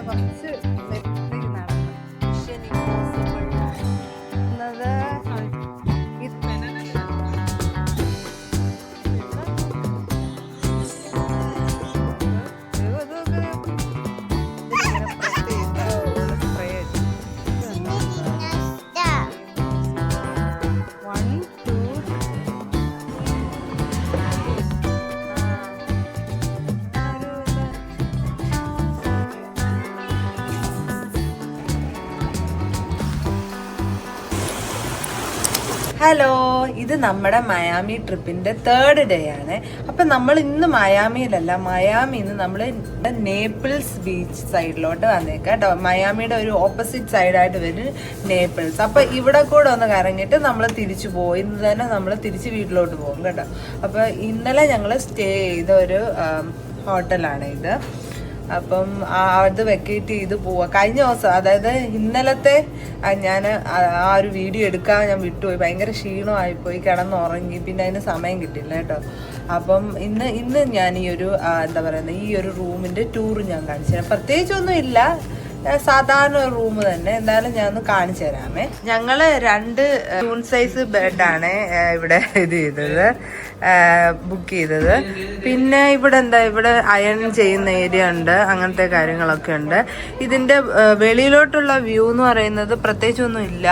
കുറച്ച് നടന്നു. Mission impossible എന്നത് ഹലോ, ഇത് നമ്മുടെ മയാമി ട്രിപ്പിന്റെ 3rd ഡേ ആണ്. അപ്പൊ നമ്മൾ ഇന്ന് മയാമിയിലല്ല, മയാമിന്ന് നമ്മൾ നേപ്പിൾസ് ബീച്ച് സൈഡിലോട്ട് വന്നേക്കാം കേട്ടോ. മയാമിയുടെ ഒരു ഓപ്പോസിറ്റ് സൈഡായിട്ട് വരും നേപ്പിൾസ്. അപ്പൊ ഇവിടെ കൂടെ ഒന്ന് കറങ്ങിയിട്ട് നമ്മൾ തിരിച്ചു പോകും. ഇന്ന് തന്നെ നമ്മൾ തിരിച്ച് വീട്ടിലോട്ട് പോകും കേട്ടോ. അപ്പൊ ഇന്നലെ ഞങ്ങൾ സ്റ്റേ ചെയ്ത ഒരു ഹോട്ടലാണ് ഇത്. അപ്പം അത് വെക്കേറ്റ് ചെയ്ത് പോവാ. കഴിഞ്ഞ ദിവസം, അതായത് ഇന്നലത്തെ ഞാൻ ആ ഒരു വീഡിയോ എടുക്കാൻ ഞാൻ വിട്ടുപോയി. ഭയങ്കര ക്ഷീണമായിപ്പോയി, കിടന്നുറങ്ങി, പിന്നെ അതിന് സമയം കിട്ടില്ല കേട്ടോ. അപ്പം ഇന്ന് ഞാൻ ഈ ഒരു എന്താ പറയുന്നത്, ഈ ഒരു റൂമിൻ്റെ ടൂർ ഞാൻ കാണിച്ചു തരാം. പ്രത്യേകിച്ചൊന്നും ഇല്ല, സാധാരണ റൂം തന്നെ. എന്തായാലും ഞാൻ ഒന്ന് കാണിച്ചു തരാമേ. ഞങ്ങള് 2 ക്യൂൺ സൈസ് ബെഡാണ് ഇവിടെ ഇത് ചെയ്തത്, ബുക്ക് ചെയ്തത്. പിന്നെ ഇവിടെ ഇവിടെ അയൺ ചെയ്യുന്ന ഏരിയ ഉണ്ട്, അങ്ങനത്തെ കാര്യങ്ങളൊക്കെ ഉണ്ട്. ഇതിന്റെ വെളിയിലോട്ടുള്ള വ്യൂ എന്ന് പറയുന്നത് പ്രത്യേകിച്ചൊന്നും ഇല്ല,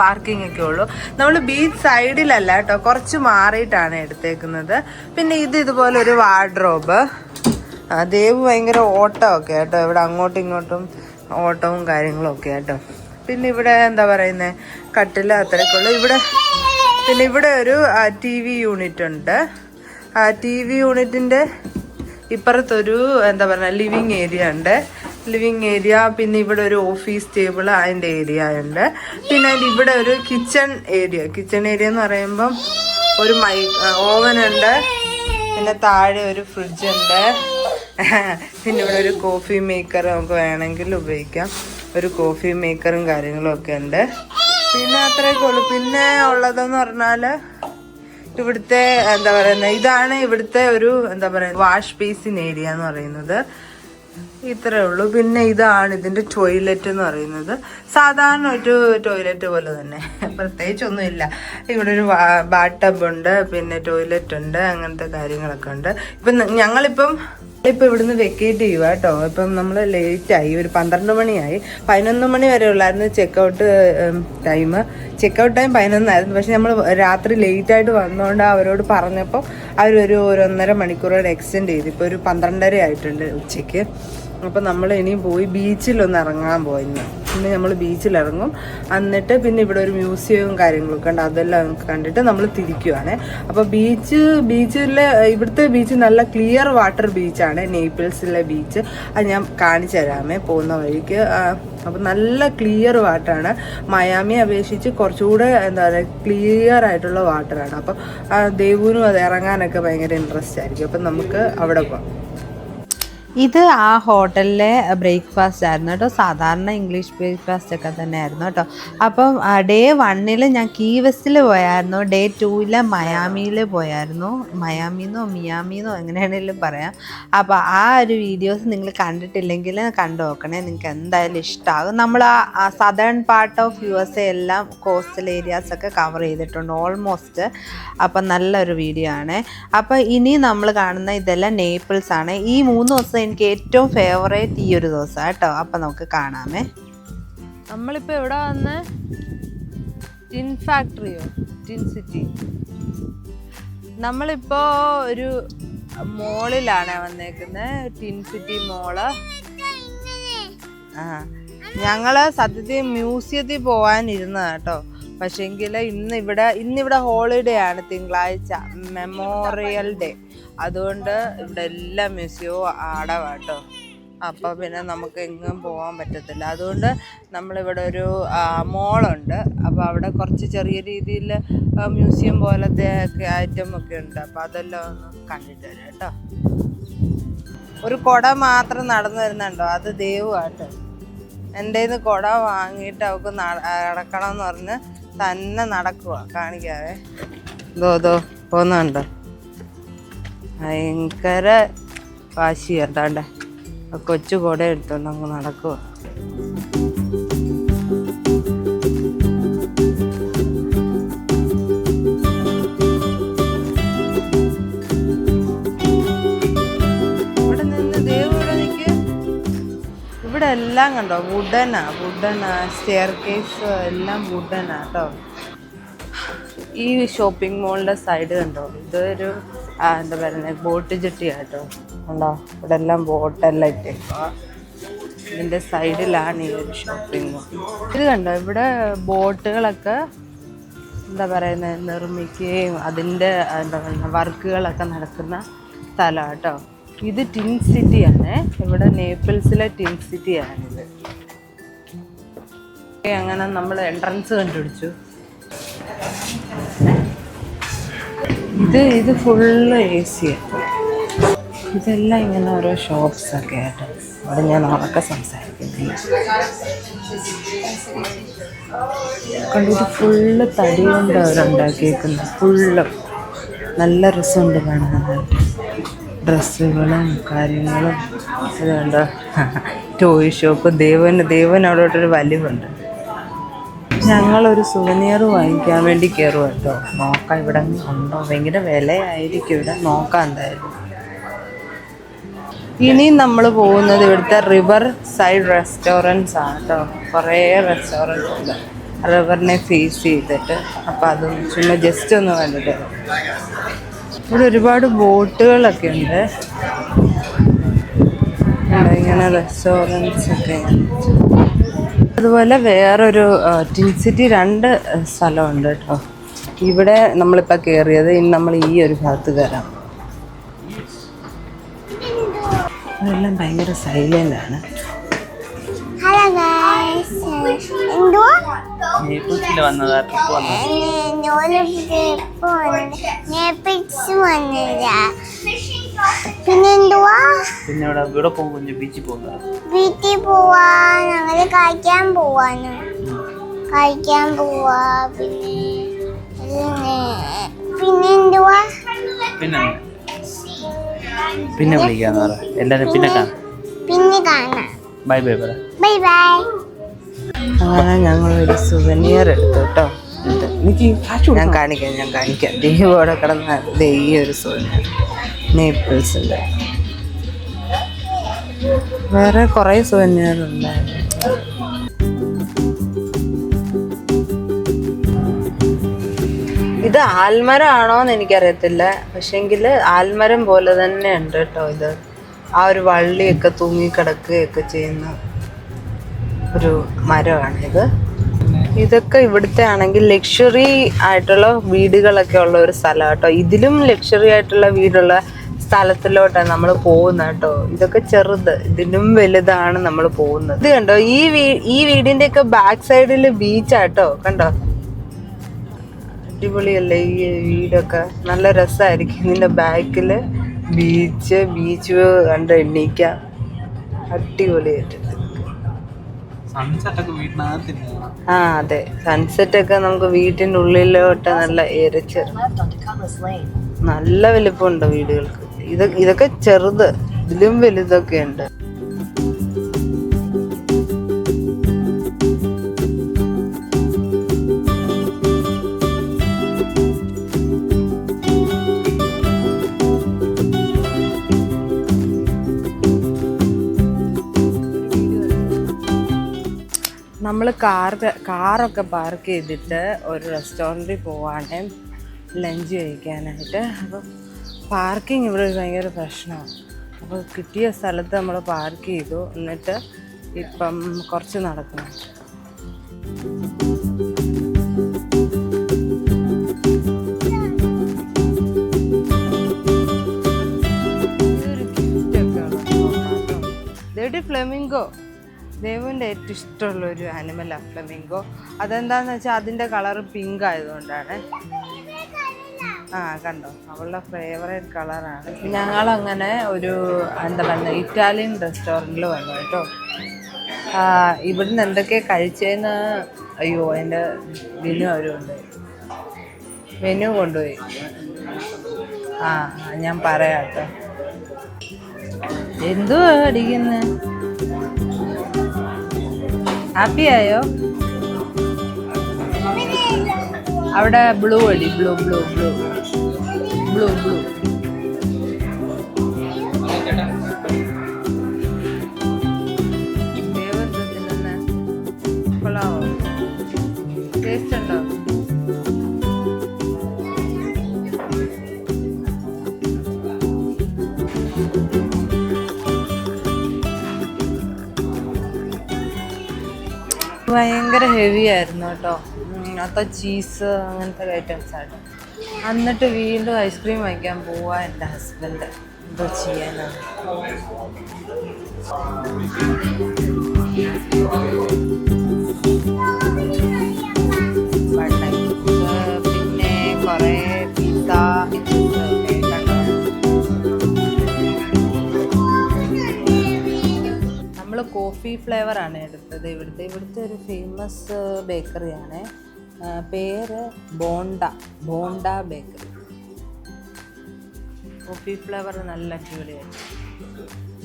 പാർക്കിംഗ് ഒക്കെ ഉള്ളൂ. നമ്മൾ ബീച്ച് സൈഡിലല്ല കേട്ടോ, കുറച്ച് മാറിയിട്ടാണ് എടുത്തേക്കുന്നത്. പിന്നെ ഇതുപോലെ ഒരു വാർഡ്രോബ്. ദേവ് ഭയങ്കര ഓട്ടമൊക്കെ കേട്ടോ, ഇവിടെ അങ്ങോട്ടും ഇങ്ങോട്ടും ഓട്ടവും കാര്യങ്ങളും ഒക്കെ കേട്ടോ. പിന്നെ ഇവിടെ എന്താ പറയുന്നത്, കട്ടില അത്രയ്ക്കുള്ളൂ. പിന്നെ ഇവിടെ ഒരു TV യൂണിറ്റ് ഉണ്ട്. TV യൂണിറ്റിന്റെ ഇപ്പുറത്തൊരു എന്താ പറയുക ലിവിങ് ഏരിയ ഉണ്ട്. പിന്നെ ഇവിടെ ഒരു ഓഫീസ് ടേബിൾ, അതിൻ്റെ ഏരിയ ഉണ്ട്. പിന്നെ ഇവിടെ ഒരു കിച്ചൺ ഏരിയ എന്ന് പറയുമ്പം ഒരു ഓവൻ ഉണ്ട്. പിന്നെ താഴെ ഒരു ഫ്രിഡ്ജ് ഉണ്ട്. പിന്നെ ഇവിടെ ഒരു കോഫി മേക്കർ നമുക്ക് വേണമെങ്കിൽ ഉപയോഗിക്കാം. ഒരു കോഫി മേക്കറും കാര്യങ്ങളും ഒക്കെ ഉണ്ട്. പിന്നെ അത്രയൊക്കെ ഉള്ളു. പിന്നെ ഉള്ളതെന്ന് പറഞ്ഞാൽ ഇവിടുത്തെ എന്താ പറയുന്നത്, ഇതാണ് ഇവിടുത്തെ ഒരു എന്താ പറയുക വാഷ് ബേസിൻ ഏരിയ എന്ന് പറയുന്നത്. ഇത്രേ ഉള്ളൂ. പിന്നെ ഇതാണ് ഇതിന്റെ ടോയ്ലറ്റ് എന്ന് പറയുന്നത്. സാധാരണ ഒരു ടോയ്ലറ്റ് പോലെ തന്നെ, പ്രത്യേകിച്ചൊന്നും ഇല്ല. ഇവിടെ ഒരു ബാത്ത് ടബ് ഉണ്ട്, പിന്നെ ടോയ്ലറ്റ് ഉണ്ട്, അങ്ങനത്തെ കാര്യങ്ങളൊക്കെ ഉണ്ട്. ഞങ്ങളിപ്പം ഇവിടുന്ന് വെക്കേറ്റ് ചെയ്യുക കേട്ടോ. ഇപ്പം നമ്മൾ ലേറ്റായി, ഒരു 12 മണിയായി. 11 മണി വരെ ഉള്ളായിരുന്നു ചെക്കൗട്ട് ടൈം. 11 പക്ഷെ നമ്മൾ രാത്രി ലേറ്റായിട്ട് വന്നതുകൊണ്ട് അവരോട് പറഞ്ഞപ്പോൾ അവരൊരു 1.5 മണിക്കൂറോടെ എക്സ്റ്റെൻഡ് ചെയ്തു. ഇപ്പോൾ ഒരു 12:30 ആയിട്ടുണ്ട് ഉച്ചയ്ക്ക്. അപ്പം നമ്മൾ ഇനിയും പോയി ബീച്ചിലൊന്ന് ഇറങ്ങാൻ പോയിന്ന്. പിന്നെ നമ്മൾ ബീച്ചിലിറങ്ങും. എന്നിട്ട് പിന്നെ ഇവിടെ ഒരു മ്യൂസിയവും കാര്യങ്ങളൊക്കെ ഉണ്ട്, അതെല്ലാം കണ്ടിട്ട് നമ്മൾ തിരിക്കുവാണ്. അപ്പോൾ ഇവിടുത്തെ ബീച്ച് നല്ല ക്ലിയർ വാട്ടർ ബീച്ചാണ്, നേപ്പിൾസിലെ ബീച്ച്. അത് ഞാൻ കാണിച്ചു തരാമേ പോകുന്ന വഴിക്ക്. അപ്പം നല്ല ക്ലിയർ വാട്ടറാണ്. മയാമിയെ അപേക്ഷിച്ച് കുറച്ചുകൂടെ എന്താ പറയുക ക്ലിയർ ആയിട്ടുള്ള വാട്ടറാണ്. അപ്പം ദേവുവിനും അത് ഇറങ്ങാനൊക്കെ ഭയങ്കര ഇൻട്രസ്റ്റ് ആയിരിക്കും. അപ്പം നമുക്ക് അവിടെ പോകാം. ഇത് ആ ഹോട്ടലിലെ ബ്രേക്ക്ഫാസ്റ്റ് ആയിരുന്നു കേട്ടോ. സാധാരണ ഇംഗ്ലീഷ് ബ്രേക്ക്ഫാസ്റ്റ് ഒക്കെ തന്നെ ആയിരുന്നു കേട്ടോ. അപ്പം ഡേ 1 ഞാൻ കീ വെസ്റ്റിൽ പോയായിരുന്നു. ഡേ 2 മയാമിയിൽ പോയായിരുന്നു. മിയാമിന്നോ എങ്ങനെയാണെങ്കിലും പറയാം. അപ്പോൾ ആ ഒരു വീഡിയോസ് നിങ്ങൾ കണ്ടിട്ടില്ലെങ്കിൽ കണ്ടു നോക്കണേ, നിങ്ങൾക്ക് എന്തായാലും ഇഷ്ടമാകും. നമ്മൾ ആ സദേൺ പാർട്ട് ഓഫ് USA എല്ലാം കോസ്റ്റൽ ഏരിയാസൊക്കെ കവർ ചെയ്തിട്ടുണ്ട് ഓൾമോസ്റ്റ്. അപ്പം നല്ലൊരു വീഡിയോ ആണ്. അപ്പോൾ ഇനി നമ്മൾ കാണുന്ന ഇതെല്ലാം നേപ്പിൾസ് ആണ്. ഈ 3 ദിവസം എനിക്ക് ഏറ്റവും ഫേവറേറ്റ് ഈ ഒരു ദിവസം കേട്ടോ. അപ്പം നമുക്ക് കാണാമേ. നമ്മളിപ്പോൾ എവിടെ വന്ന്, ടിൻ ഫാക്ടറിയോ ടിൻ സിറ്റി. നമ്മളിപ്പോൾ ഒരു മോളിലാണ് വന്നേക്കുന്നത്, ടിൻ സിറ്റി മോള്. ഞങ്ങള് സത്യത്തിൽ മ്യൂസിയത്തിൽ പോകാനിരുന്ന കേട്ടോ. പക്ഷേങ്കിൽ ഇന്നിവിടെ ഹോളിഡേ ആണ്, തിങ്കളാഴ്ച മെമ്മോറിയൽ ഡേ. അതുകൊണ്ട് ഇവിടെ എല്ലാ മ്യൂസിയവും അടവാട്ടോ. അപ്പോൾ പിന്നെ നമുക്ക് എങ്ങും പോകാൻ പറ്റത്തില്ല. അതുകൊണ്ട് നമ്മളിവിടെ ഒരു മോളുണ്ട്. അപ്പോൾ അവിടെ കുറച്ച് ചെറിയ രീതിയിൽ മ്യൂസിയം പോലത്തെ ഒക്കെ ഐറ്റം ഒക്കെ ഉണ്ട്. അപ്പോൾ അതെല്ലാം ഒന്ന് കണ്ടിട്ട് വരാം കേട്ടോ. ഒരു കുട മാത്രം നടന്നു വരുന്നുണ്ടോ, അത് ദേവുമാട്ടോ. എൻ്റെ കയ്യിൽ നിന്ന് കുട വാങ്ങിയിട്ട് അവൾക്ക് നടക്കണമെന്ന് പറഞ്ഞ് തന്നെ നടക്കുക. കാണിക്കാവേ, ഇതോ പോകുന്നുണ്ടോ, ഭയങ്കര വാശി കേട്ടാണ്ടേ. കൊച്ചു കുട എടുത്തോണ്ട് അങ്ങ് നടക്കുക. ഇവിടെ നിന്ന് ദേവിടെ നിൽക്ക്. ഇവിടെ എല്ലാം കണ്ടോ വുഡനാ സ്റ്റെയർ കേസ് എല്ലാം വുഡനാ കേട്ടോ. ഈ ഷോപ്പിംഗ് മോളിൻ്റെ സൈഡ് കണ്ടോ, ഇതൊരു എന്താ പറയുന്നത് ബോട്ട് ജെട്ടിയാട്ടോ. ഉണ്ടോ ഇവിടെ എല്ലാം ബോട്ടെല്ലാം ഇട്ടേക്കുക. ഇതിൻ്റെ സൈഡിലാണ് ഈ ഒരു ഷോപ്പിംഗ് മോൾ. ഇത് കണ്ടോ ഇവിടെ ബോട്ടുകളൊക്കെ എന്താ പറയുന്നത് നിർമ്മിക്കുകയും അതിൻ്റെ എന്താ പറയുക വർക്കുകളൊക്കെ നടക്കുന്ന സ്ഥലമാണ് കേട്ടോ. ഇത് ടിൻ സിറ്റിയാണ്. ഇവിടെ നേപ്പിൾസിലെ ടിൻ സിറ്റിയാണിത്. അങ്ങനെ നമ്മൾ എൻട്രൻസ് കണ്ടുപിടിച്ചു. ഇത് ഫുള്ള് എ സിയാണ്. ഇതെല്ലാം ഇങ്ങനെ ഓരോ ഷോപ്സൊക്കെ ആയിട്ട്. അവിടെ ഞാൻ ഉറക്കെ സംസാരിക്കുന്നില്ല. കണ്ടിട്ട് ഫുള്ള് തടി കൊണ്ട് അവരുണ്ടാക്കിയേക്കുന്നത്. ഫുള്ള് നല്ല രസമുണ്ട് കാണാനായിട്ട്. ഡ്രസ്സുകളും കാര്യങ്ങളും. ഇതുണ്ട് ടോയ് ഷോപ്പ്. ദേവൻ അവിടോട്ടൊരു വലിവുണ്ട്. ഞങ്ങളൊരു സുവനിയർ വാങ്ങിക്കാൻ വേണ്ടി കയറുക കേട്ടോ. നോക്കാം ഇവിടെ ഉണ്ടോ. ഭയങ്കര വിലയായിരിക്കും ഇവിടെ. നോക്കാം എന്തായാലും. ഇനി നമ്മൾ പോകുന്നത് ഇവിടുത്തെ റിവർ സൈഡ് റെസ്റ്റോറൻറ്റ്സ് ആണ് കേട്ടോ. കുറേ റെസ്റ്റോറൻറ്റ്സ് ഉണ്ട് റിവറിനെ ഫേസ് ചെയ്തിട്ട്. അപ്പം അതും ചുമ്മാ ജസ്റ്റ് ഒന്ന് കണ്ടിട്ട്. ഇവിടെ ഒരുപാട് ബോട്ടുകളൊക്കെ ഉണ്ട്. ഇങ്ങനെ റെസ്റ്റോറൻറ്റ്സ് ഒക്കെ. അതുപോലെ വേറൊരു ടിൻ സിറ്റി 2 സ്ഥലമുണ്ട് കേട്ടോ. ഇവിടെ നമ്മളിപ്പോൾ കയറിയത്. ഇനി നമ്മൾ ഈ ഒരു ഭാഗത്ത് കയറാം. അതെല്ലാം ഭയങ്കര സൈലൻ്റാണ്. വീട്ടിൽ പോവാ. ഞങ്ങള് കഴിക്കാൻ പോവാണ്. പിന്നെന്തുവാ പിന്നെ വിളിക്കാന്ന് പറ. എല്ലാരും പിന്നെ കാണാം. ബൈ ബൈ പറ. Bye bye. അങ്ങനെ ഞങ്ങളൊരു സുവനിയർ എടുത്തു കേട്ടോ. ഞാൻ കാണിക്കാം. ദൈവോടെ കിടന്ന ഈ ഒരു സുവനിയർ നേപ്പിൾസിൻ്റെ. വേറെ കുറേ സുവനിയർ ഉണ്ടായിരുന്നു. ഇത് ആൽമരം ആണോന്ന് എനിക്കറിയത്തില്ല. പക്ഷെങ്കിൽ ആൽമരം പോലെ തന്നെ ഉണ്ട് കേട്ടോ. ഇത് ആ ഒരു വള്ളിയൊക്കെ തൂങ്ങിക്കിടക്കുകയൊക്കെ ചെയ്യുന്ന ഒരു മരമാണിത്. ഇതൊക്കെ ഇവിടുത്തെ ആണെങ്കിൽ ലക്ഷറി ആയിട്ടുള്ള വീടുകളൊക്കെ ഉള്ള ഒരു സ്ഥലം കേട്ടോ. ഇതിലും ലക്ഷറി ആയിട്ടുള്ള വീടുള്ള സ്ഥലത്തിലോട്ടാണ് നമ്മൾ പോകുന്നത് കേട്ടോ. ഇതൊക്കെ ചെറുത്, ഇതിലും വലുതാണ് നമ്മൾ പോകുന്നത്. ഇത് കണ്ടോ, ഈ വീടിന്റെ ഒക്കെ ബാക്ക് സൈഡിൽ ബീച്ചാട്ടോ. കണ്ടോ അടിപൊളിയല്ലേ ഈ വീടൊക്കെ. നല്ല രസമായിരിക്കും. ഇതിന്റെ ബാക്കിൽ ബീച്ച് കണ്ട് എണ്ണീക്കാം. അടിപൊളിയായിട്ട്. ആ അതെ, സൺസെറ്റ് ഒക്കെ നമുക്ക് വീട്ടിൻ്റെ ഉള്ളിലോട്ട് നല്ല ഇരച്ച് നല്ല വലിപ്പമുണ്ട് വീടുകൾക്ക്. ഇതൊക്കെ ചെറുത്, ഇതിലും വലുതൊക്കെ ഉണ്ട്. നമ്മൾ കാറൊക്കെ പാർക്ക് ചെയ്തിട്ട് ഒരു റെസ്റ്റോറൻറ്റിൽ പോവാണ് ലഞ്ച് കഴിക്കാനായിട്ട്. അപ്പം പാർക്കിംഗ് ഇവിടെ ഭയങ്കര പ്രശ്നമാണ്. അപ്പോൾ കിട്ടിയ സ്ഥലത്ത് നമ്മൾ പാർക്ക് ചെയ്തു. എന്നിട്ട് ഇപ്പം കുറച്ച് നടക്കണം. ഇതൊരു ഗിഫ്റ്റൊക്കെ ഉള്ളത്. ഫ്ലെമിംഗോ ദേവുവിൻ്റെ ഏറ്റവും ഇഷ്ടമുള്ളൊരു ആനിമലാണ് ഫ്ലെമിംഗോ. അതെന്താണെന്ന് വെച്ചാൽ അതിൻ്റെ കളറ് പിങ്ക് ആയതുകൊണ്ടാണ്. കണ്ടോ, അവളുടെ ഫേവറേറ്റ് കളറാണ്. ഞങ്ങളങ്ങനെ ഒരു എന്താ പറയുക ഇറ്റാലിയൻ റെസ്റ്റോറൻറ്റിൽ വന്നു കേട്ടോ. ഇവിടുന്ന് എന്തൊക്കെ കഴിച്ചതെന്ന് അയ്യോ എൻ്റെ മെനു കൊണ്ടുപോയി. ഞാൻ പറയാം കേട്ടോ. എന്തുവാ അടിക്കുന്നെ? ഹാപ്പി ആയോ? അവിടെ ബ്ലൂ അടി, blue blue blue blue blue. കൊള്ളാവോ? ടേസ്റ്റ് ഉണ്ടോ? ഭയങ്കര ഹെവി ആയിരുന്നു കേട്ടോ. അത്ത ചീസ് അങ്ങനത്തെ ഐറ്റംസ് ആയിട്ട്. എന്നിട്ട് വീണ്ടും ഐസ്ക്രീം വാങ്ങിക്കാൻ പോവാ എൻ്റെ ഹസ്ബൻഡ്. എന്തോ ചെയ്യാനാണ്. പിന്നെ കുറേ പിസ്സ നമ്മൾ കോഫി ഫ്ലേവറാണ് എടുത്തത്. ഇവിടുത്തെ ഒരു ഫേമസ് ബേക്കറിയാണ്. പേര് ബോണ്ട ബേക്കറി. കോഫി ഫ്ലേവർ നല്ല അടിപൊളിയായിട്ട്.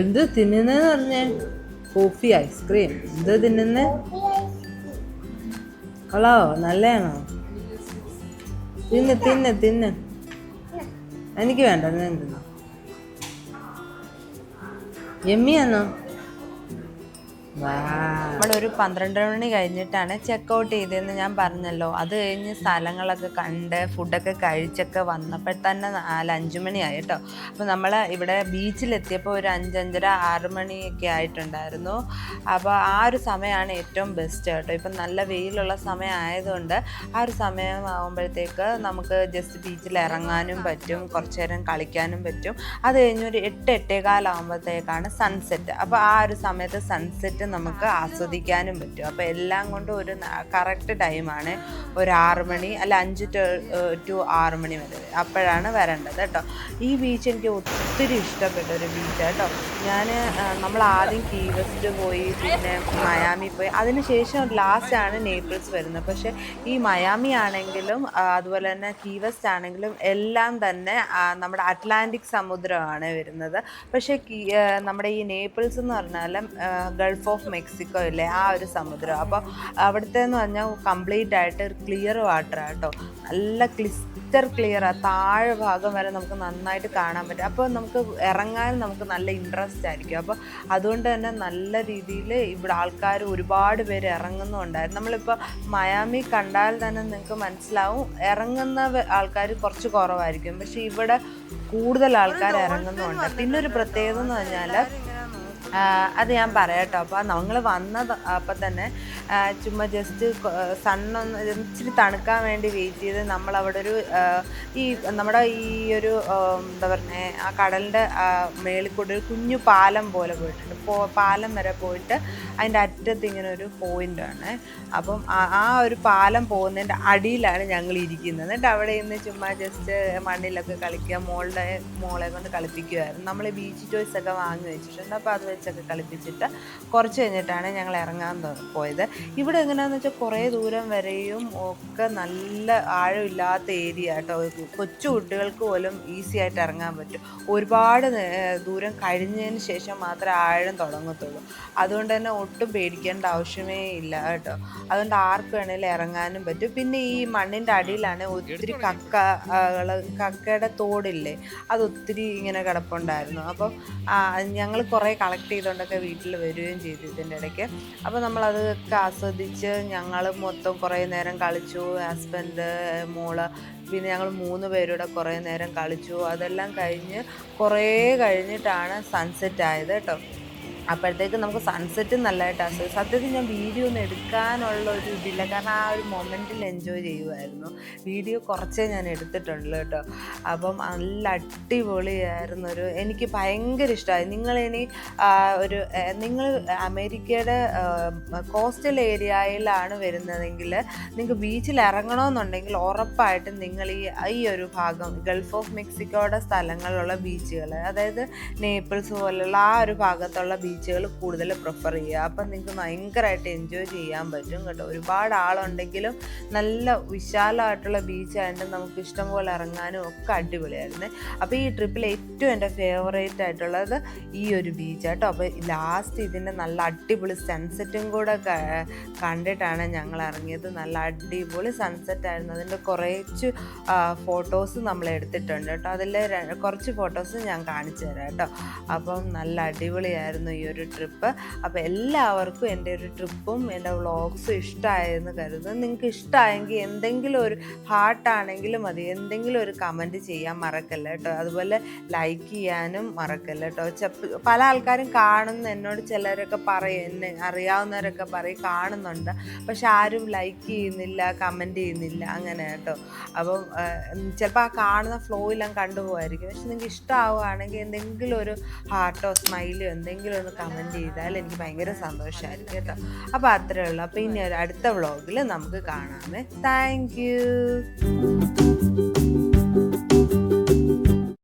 എന്ത് തിന്നുന്നതെന്ന് പറഞ്ഞേ? Coffee ice cream. എന്ത് തിന്നുന്നേ? കൊള്ളാവോ? നല്ലതാണോ? തിന്ന്. എനിക്ക് വേണ്ട. ഞാൻ തിന്നു. യമ്മിയാണോ? നമ്മളൊരു 12 മണി കഴിഞ്ഞിട്ടാണ് ചെക്കൗട്ട് ചെയ്തതെന്ന് ഞാൻ പറഞ്ഞല്ലോ. അത് കഴിഞ്ഞ് സ്ഥലങ്ങളൊക്കെ കണ്ട് ഫുഡൊക്കെ കഴിച്ചൊക്കെ വന്നപ്പോൾ തന്നെ 4-5 മണിയായി കേട്ടോ. അപ്പോൾ നമ്മൾ ഇവിടെ ബീച്ചിലെത്തിയപ്പോൾ ഒരു 5-5:30-6 മണിയൊക്കെ ആയിട്ടുണ്ടായിരുന്നു. അപ്പോൾ ആ ഒരു സമയമാണ് ഏറ്റവും ബെസ്റ്റ് കേട്ടോ. ഇപ്പം നല്ല വെയിലുള്ള സമയം ആയതുകൊണ്ട് ആ ഒരു സമയം ആകുമ്പോഴത്തേക്ക് നമുക്ക് ജസ്റ്റ് ബീച്ചിൽ ഇറങ്ങാനും പറ്റും, കുറച്ച് നേരം കളിക്കാനും പറ്റും. അത് കഴിഞ്ഞ് ഒരു 8-8:15 ആകുമ്പോഴത്തേക്കാണ് സൺസെറ്റ്. അപ്പോൾ ആ ഒരു സമയത്ത് സൺസെറ്റ് നമുക്ക് ആസ്വദിക്കാനും പറ്റും. അപ്പോൾ എല്ലാം കൊണ്ടും ഒരു കറക്റ്റ് ടൈമാണ്. ഒരു 6 മണി അല്ല 5 to 6 മണി വരെ അപ്പോഴാണ് വരേണ്ടത് കേട്ടോ. ഈ ബീച്ച് എനിക്ക് ഒത്തിരി ഇഷ്ടപ്പെട്ട ഒരു ബീച്ച് കേട്ടോ. നമ്മൾ ആദ്യം കീ വെസ്റ്റ് പോയി, പിന്നെ മയാമി പോയി, അതിനുശേഷം ലാസ്റ്റാണ് നേപ്പിൾസ് വരുന്നത്. പക്ഷേ ഈ മയാമി ആണെങ്കിലും അതുപോലെ തന്നെ കീ വെസ്റ്റ് ആണെങ്കിലും എല്ലാം തന്നെ നമ്മുടെ അറ്റ്ലാന്റിക് സമുദ്രമാണ് വരുന്നത്. പക്ഷേ നമ്മുടെ ഈ നേപ്പിൾസ് എന്ന് പറഞ്ഞാൽ ഗൾഫ് ഓഫ് മെക്സിക്കോ ഇല്ലേ, ആ ഒരു സമുദ്രം. അപ്പോൾ അവിടുത്തെ എന്ന് പറഞ്ഞാൽ കംപ്ലീറ്റ് ആയിട്ട് ക്ലിയർ വാട്ടർ കേട്ടോ. നല്ല ക്ലിയറാണ്. താഴെ ഭാഗം വരെ നമുക്ക് നന്നായിട്ട് കാണാൻ പറ്റും. അപ്പോൾ നമുക്ക് ഇറങ്ങാൻ നമുക്ക് നല്ല ഇൻട്രസ്റ്റ് ആയിരിക്കും. അപ്പോൾ അതുകൊണ്ട് തന്നെ നല്ല രീതിയിൽ ഇവിടെ ആൾക്കാർ ഒരുപാട് പേര് ഇറങ്ങുന്നുണ്ടായിരുന്നു. നമ്മളിപ്പോൾ മയാമി കണ്ടാൽ തന്നെ നിങ്ങൾക്ക് മനസ്സിലാവും, ഇറങ്ങുന്ന ആൾക്കാർ കുറച്ച് കുറവായിരിക്കും. പക്ഷേ ഇവിടെ കൂടുതൽ ആൾക്കാർ ഇറങ്ങുന്നുണ്ട്. പിന്നെ ഒരു പ്രത്യേകത എന്ന് പറഞ്ഞാൽ അത് ഞാൻ പറയാം കേട്ടോ. അപ്പോൾ നമ്മൾ വന്നത് അപ്പം തന്നെ ചുമ്മാ ജസ്റ്റ് സണ്ണൊന്ന് ഇച്ചിരി തണുക്കാൻ വേണ്ടി വെയിറ്റ് ചെയ്ത് നമ്മളവിടെ ഒരു നമ്മുടെ ഈ ഒരു എന്താ പറഞ്ഞേ, ആ കടലിൻ്റെ മേളിൽ കൂടെ ഒരു കുഞ്ഞു പാലം പോലെ പോയിട്ടുണ്ട്. പാലം വരെ പോയിട്ട് അതിൻ്റെ അറ്റത്ത് ഇങ്ങനെ ഒരു പോയിൻ്റാണ്. അപ്പം ആ ഒരു പാലം പോകുന്നതിൻ്റെ അടിയിലാണ് ഞങ്ങൾ ഇരിക്കുന്നത്. എന്നിട്ട് അവിടെ നിന്ന് ചുമ്മാ ജസ്റ്റ് മണ്ണിലൊക്കെ കളിക്കുക, മോളെ കൊണ്ട് കളിപ്പിക്കുമായിരുന്നു. നമ്മൾ ബീച്ച് ടോയ്സ് ഒക്കെ വാങ്ങി വെച്ചിട്ടുണ്ട്. അപ്പോൾ അത് വെച്ചൊക്കെ കളിപ്പിച്ചിട്ട് കുറച്ച് കഴിഞ്ഞിട്ടാണ് ഞങ്ങൾ ഇറങ്ങാൻ പോയത്. ഇവിടെ എങ്ങനെയാണെന്ന് വെച്ചാൽ കുറേ ദൂരം വരെയും ഒക്കെ നല്ല ആഴമില്ലാത്ത ഏരിയ കേട്ടോ. കൊച്ചു കുട്ടികൾക്ക് പോലും ഈസി ആയിട്ട് ഇറങ്ങാൻ പറ്റും. ഒരുപാട് ദൂരം കഴിഞ്ഞതിന് ശേഷം മാത്രമേ ആഴം തുടങ്ങത്തുള്ളൂ. അതുകൊണ്ട് തന്നെ ഒട്ടും പേടിക്കേണ്ട ആവശ്യമേ ഇല്ല കേട്ടോ. അതുകൊണ്ട് ആർക്ക് വേണേലും ഇറങ്ങാനും പറ്റും. പിന്നെ ഈ മണ്ണിൻ്റെ അടിയിലാണ് ഒത്തിരി കക്കയുടെ തോടില്ലേ, അതൊത്തിരി ഇങ്ങനെ കിടപ്പുണ്ടായിരുന്നു. അപ്പം ഞങ്ങൾ കുറേ കളക്ട് ചെയ്തുകൊണ്ടൊക്കെ വീട്ടിൽ വരികയും ചെയ്തു ഇതിൻ്റെ ഇടയ്ക്ക്. അപ്പോൾ നമ്മളതൊക്കെ ആസ്വദിച്ച് ഞങ്ങൾ മൊത്തം കുറേ നേരം കളിച്ചു. ഹസ്ബൻഡ്, മോള്, പിന്നെ ഞങ്ങൾ 3 പേരുടെ കുറേ നേരം കളിച്ചു. അതെല്ലാം കഴിഞ്ഞ് കുറേ കഴിഞ്ഞിട്ടാണ് സൺസെറ്റ് ആയത് കേട്ടോ. അപ്പോഴത്തേക്ക് നമുക്ക് സൺസെറ്റ് നല്ലതായിട്ട് ആസ്വദിച്ചു. സത്യത്തിൽ ഞാൻ വീഡിയോ ഒന്നും എടുക്കാനുള്ള ഒരു ഇതില്ല, കാരണം ആ ഒരു മൊമെൻറ്റിൽ എൻജോയ് ചെയ്യുമായിരുന്നു. വീഡിയോ കുറച്ചേ ഞാൻ എടുത്തിട്ടുള്ളൂ കേട്ടോ. അപ്പം നല്ല അടിപൊളിയായിരുന്നു. എനിക്ക് ഭയങ്കര ഇഷ്ടമായി. നിങ്ങൾ അമേരിക്കയുടെ കോസ്റ്റൽ ഏരിയയിലാണ് വരുന്നതെങ്കിൽ നിങ്ങൾക്ക് ബീച്ചിൽ ഇറങ്ങണമെന്നുണ്ടെങ്കിൽ ഉറപ്പായിട്ടും നിങ്ങൾ ഈ ഒരു ഭാഗം ഗൾഫ് ഓഫ് മെക്സിക്കോയുടെ സ്ഥലങ്ങളിലുള്ള ബീച്ചുകൾ, അതായത് നേപ്പിൾസ് പോലുള്ള ആ ഒരു ഭാഗത്തുള്ള ബീച്ചുകൾ കൂടുതൽ പ്രിഫർ ചെയ്യുക. അപ്പം നിങ്ങൾക്ക് ഭയങ്കരമായിട്ട് എൻജോയ് ചെയ്യാൻ പറ്റും കേട്ടോ. ഒരുപാട് ആളുണ്ടെങ്കിലും നല്ല വിശാലമായിട്ടുള്ള ബീച്ചായതുകൊണ്ട് നമുക്ക് ഇഷ്ടംപോലെ ഇറങ്ങാനും ഒക്കെ അടിപൊളിയായിരുന്നു. അപ്പോൾ ഈ ട്രിപ്പിൽ ഏറ്റവും എൻ്റെ ഫേവറേറ്റ് ആയിട്ടുള്ളത് ഈ ഒരു ബീച്ചാട്ടോ. അപ്പോൾ ലാസ്റ്റ് ഇതിൻ്റെ നല്ല അടിപൊളി സൺസെറ്റും കൂടെ കണ്ടിട്ടാണ് ഞങ്ങൾ ഇറങ്ങിയത്. നല്ല അടിപൊളി സൺസെറ്റ് ആയിരുന്നു. അതിൻ്റെ കുറച്ച് ഫോട്ടോസ് നമ്മൾ എടുത്തിട്ടുണ്ട് കേട്ടോ. അതിൽ കുറച്ച് ഫോട്ടോസ് ഞാൻ കാണിച്ചു തരാം കേട്ടോ. അപ്പം നല്ല അടിപൊളിയായിരുന്നു ഈ ഒരു ട്രിപ്പ്. അപ്പോൾ എല്ലാവർക്കും എൻ്റെ ഒരു ട്രിപ്പും എൻ്റെ വ്ളോഗ്സും ഇഷ്ടമായെന്ന് കരുതുന്നു. നിങ്ങൾക്ക് ഇഷ്ടമായെങ്കിൽ എന്തെങ്കിലും ഒരു ഹാർട്ടാണെങ്കിലും മതി, എന്തെങ്കിലും ഒരു കമൻറ്റ് ചെയ്യാൻ മറക്കല്ല കേട്ടോ. അതുപോലെ ലൈക്ക് ചെയ്യാനും മറക്കല്ല കേട്ടോ. പല ആൾക്കാരും കാണുന്നു, എന്നോട് ചിലരൊക്കെ പറയും, എന്നെ അറിയാവുന്നവരൊക്കെ പറയും കാണുന്നുണ്ട്, പക്ഷെ ആരും ലൈക്ക് ചെയ്യുന്നില്ല, കമൻറ്റ് ചെയ്യുന്നില്ല, അങ്ങനെ കേട്ടോ. അപ്പം ചിലപ്പോൾ ആ കാണുന്ന ഫ്ലോയിലും കണ്ടുപോകായിരിക്കും. പക്ഷെ നിങ്ങൾക്ക് ഇഷ്ടമാവുകയാണെങ്കിൽ എന്തെങ്കിലും ഒരു ഹാർട്ടോ സ്മൈലോ എന്തെങ്കിലും ഒന്ന് കമൻറ്റ് ചെയ്താൽ എനിക്ക് ഭയങ്കര സന്തോഷമായിരിക്കും കേട്ടോ. അപ്പോൾ അത്രയേ ഉള്ളൂ. അപ്പോൾ ഇനി ഒരു അടുത്ത വ്ളോഗിൽ നമുക്ക് കാണാമേ. Thank you.